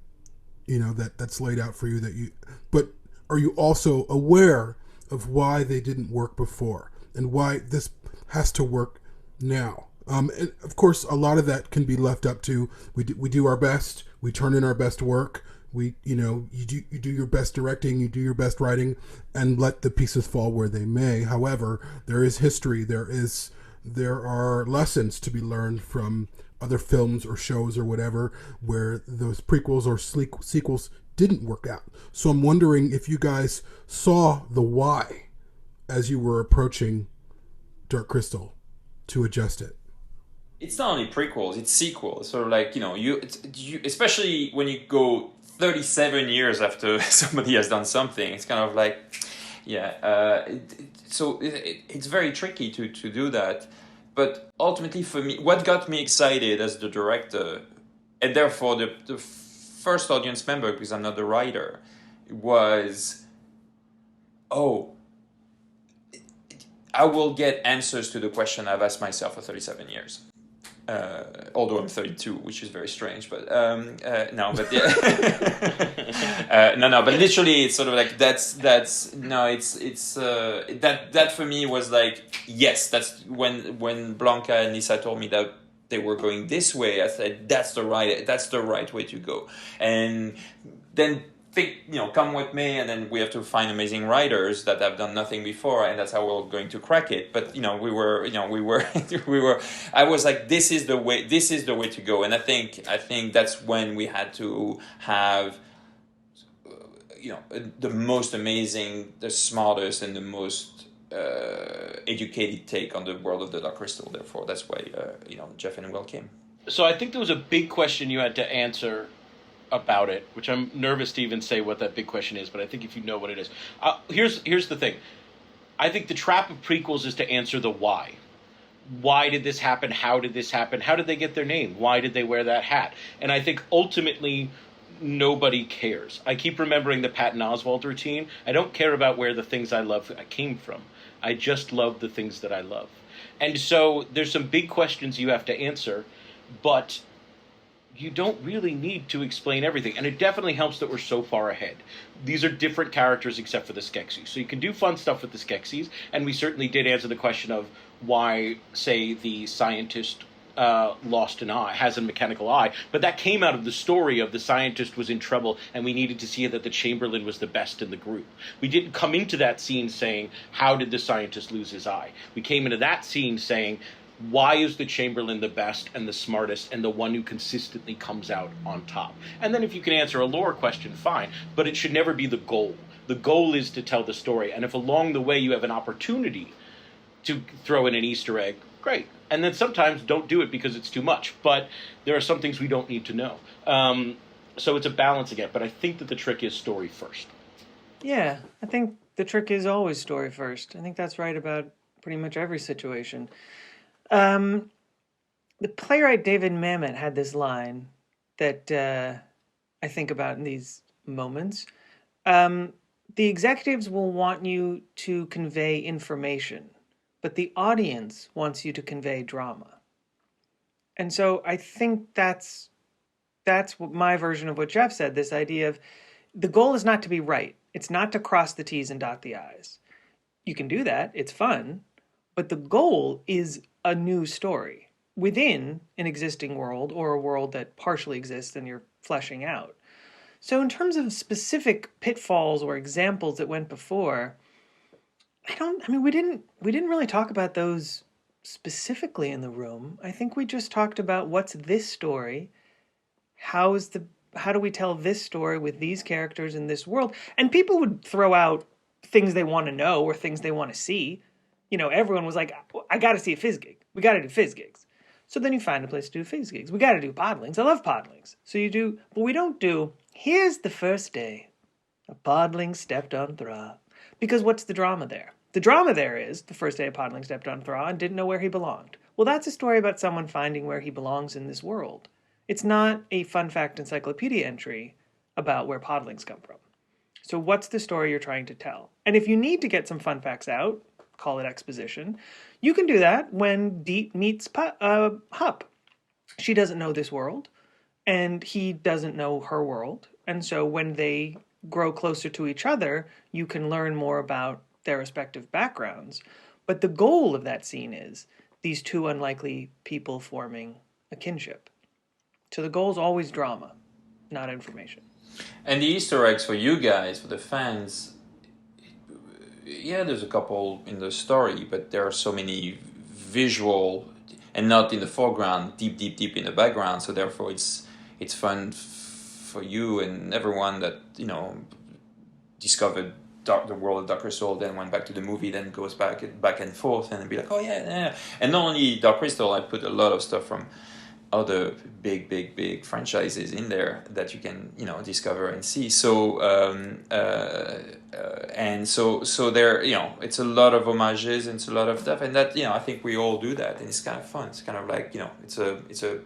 that's laid out for you. But are you also aware of why they didn't work before and why this has to work now? And of course, a lot of that can be left up to we do our best, we turn in our best work, you do your best directing, you do your best writing, and let the pieces fall where they may. However, there is history, there are lessons to be learned from other films or shows or whatever where those prequels or sequels didn't work out. So I'm wondering if you guys saw the why as you were approaching Dark Crystal to adjust it? It's not only prequels, it's sequels. So like, you especially when you go 37 years after somebody has done something, it's kind of like, it's very tricky to do that. But ultimately for me, what got me excited as the director, and therefore the first audience member, because I'm not the writer, was, I will get answers to the question I've asked myself for 37 years. Although I'm 32, which is very strange, but no, but yeah. But literally, it's sort of like that for me was like, yes, that's when Blanca and Lisa told me that they were going this way. I said that's the right way to go, and then come with me, and then we have to find amazing writers that have done nothing before, and that's how we're going to crack it. But we were I was like, this is the way to go. And I think that's when we had to have the most amazing, the smartest, and the most educated take on the world of the Dark Crystal. Therefore, that's why Jeff and Will came. So I think there was a big question you had to answer about it, which I'm nervous to even say what that big question is, but I think if you know what it is. Here's the thing. I think the trap of prequels is to answer the why. Why did this happen? How did this happen? How did they get their name? Why did they wear that hat? And I think ultimately nobody cares. I keep remembering the Patton Oswalt routine. I don't care about where the things I love came from. I just love the things that I love. And so there's some big questions you have to answer, but you don't really need to explain everything. And it definitely helps that we're so far ahead. These are different characters except for the Skeksis. So you can do fun stuff with the Skeksis, and we certainly did answer the question of why, say, the scientist lost an eye, has a mechanical eye, but that came out of the story of the scientist was in trouble, and we needed to see that the Chamberlain was the best in the group. We didn't come into that scene saying, how did the scientist lose his eye? We came into that scene saying, why is the Chamberlain the best and the smartest and the one who consistently comes out on top? And then if you can answer a lore question, fine, but it should never be the goal. The goal is to tell the story, and if along the way you have an opportunity to throw in an Easter egg, great. And then sometimes don't do it because it's too much, but there are some things we don't need to know. So it's a balance again, but I think that the trick is story first. Yeah, I think the trick is always story first. I think that's right about pretty much every situation. The playwright David Mamet had this line that I think about in these moments. The executives will want you to convey information, but the audience wants you to convey drama. And so I think that's what my version of what Jeff said, this idea of the goal is not to be right. It's not to cross the T's and dot the I's. You can do that. It's fun. But the goal is a new story within an existing world or a world that partially exists and you're fleshing out. So in terms of specific pitfalls or examples that went before, we didn't really talk about those specifically in the room. I think we just talked about what's this story, how do we tell this story with these characters in this world? And people would throw out things they want to know or things they want to see. Everyone was like, I got to see a Fizz gig. We got to do Fizz gigs. So then you find a place to do Fizz gigs. We got to do Podlings. I love Podlings. So you do, but we don't do, here's the first day a Podling stepped on Thra. Because what's the drama there? The drama there is the first day a Podling stepped on Thra and didn't know where he belonged. Well, that's a story about someone finding where he belongs in this world. It's not a fun fact encyclopedia entry about where Podlings come from. So what's the story you're trying to tell? And if you need to get some fun facts out, call it exposition, you can do that when Deep meets Hup. She doesn't know this world, and he doesn't know her world. And so when they grow closer to each other, you can learn more about their respective backgrounds. But the goal of that scene is these two unlikely people forming a kinship. So the goal is always drama, not information. And the Easter eggs for you guys, for the fans, yeah, there's a couple in the story, but there are so many visual and not in the foreground, deep in the background. So therefore, it's fun for you and everyone that discovered the world of Dark Crystal, then went back to the movie, then goes back and forth, and be like, oh yeah. And not only Dark Crystal, I put a lot of stuff from other big franchises in there that you can discover and see. So and so there, it's a lot of homages and it's a lot of stuff, and that I think we all do that, and it's kind of fun. It's kind of like it's a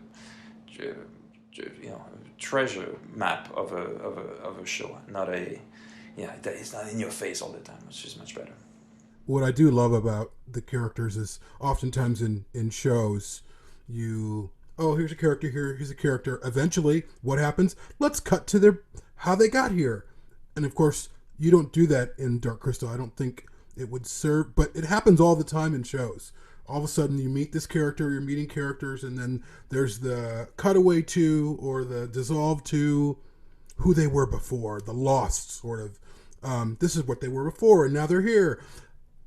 treasure map of a show, not a it's not in your face all the time, which is much better. What I do love about the characters is oftentimes in shows here's a character here, here's a character. Eventually, what happens? Let's cut to how they got here. And of course, you don't do that in Dark Crystal. I don't think it would serve, but it happens all the time in shows. All of a sudden, you meet this character, you're meeting characters, and then there's the cutaway to, or the dissolve to, who they were before, the lost sort of. This is what they were before, and now they're here.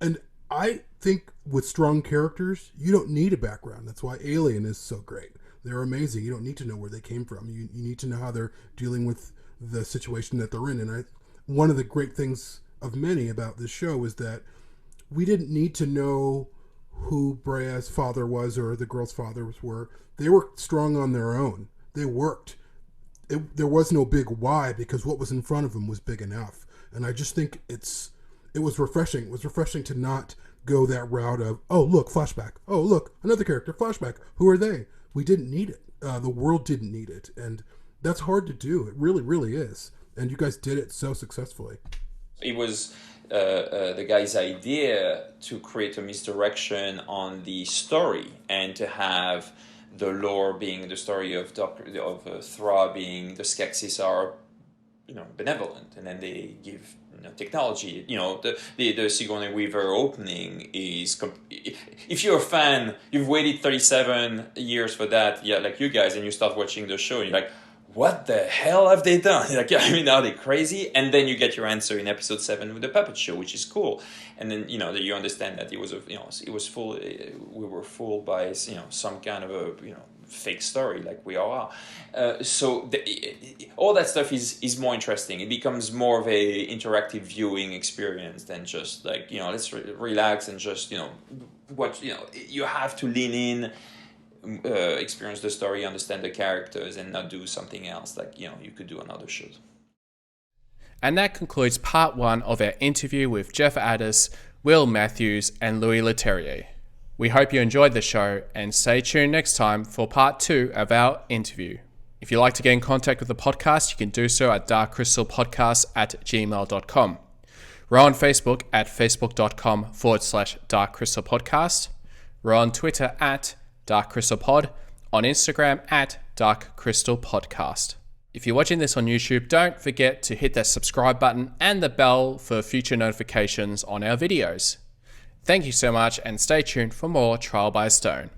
And I think with strong characters, you don't need a background. That's why Alien is so great. They're amazing. You don't need to know where they came from. You need to know how they're dealing with the situation that they're in. And one of the great things of many about this show is that we didn't need to know who Brea's father was or the girl's fathers were. They were strong on their own. They worked. There was no big why, because what was in front of them was big enough. And I just think it was refreshing. It was refreshing to not go that route of, oh, look, flashback. Oh, look, another character, flashback. Who are they? We didn't need it. The world didn't need it. And that's hard to do. It really, really is. And you guys did it so successfully. It was the guy's idea to create a misdirection on the story and to have the lore being the story of Thra being the Skeksis are, benevolent, and then they give technology. The Sigourney Weaver opening is. If you're a fan, you've waited 37 years for that, like you guys, and you start watching the show, and you're like, what the hell have they done? Are they crazy? And then you get your answer in episode 7 with the puppet show, which is cool. And then that you understand that it was full. We were fooled by some kind of a fake story, like we all are. All that stuff is more interesting. It becomes more of a interactive viewing experience than just let's relax and just watch. You have to lean in. Experience the story, understand the characters, and not do something else you could do on other shows. And that concludes part 1 of our interview with Jeff Addiss, Will Matthews, and Louis Leterrier. We hope you enjoyed the show, and stay tuned next time for part 2 of our interview. If you'd like to get in contact with the podcast, you can do so at darkcrystalpodcast@gmail.com. We're on Facebook at facebook.com/darkcrystalpodcast. We're on Twitter at Dark Crystal Pod, on Instagram at Dark Crystal Podcast. If you're watching this on YouTube, don't forget to hit that subscribe button and the bell for future notifications on our videos. Thank you so much, and stay tuned for more Trial by Stone.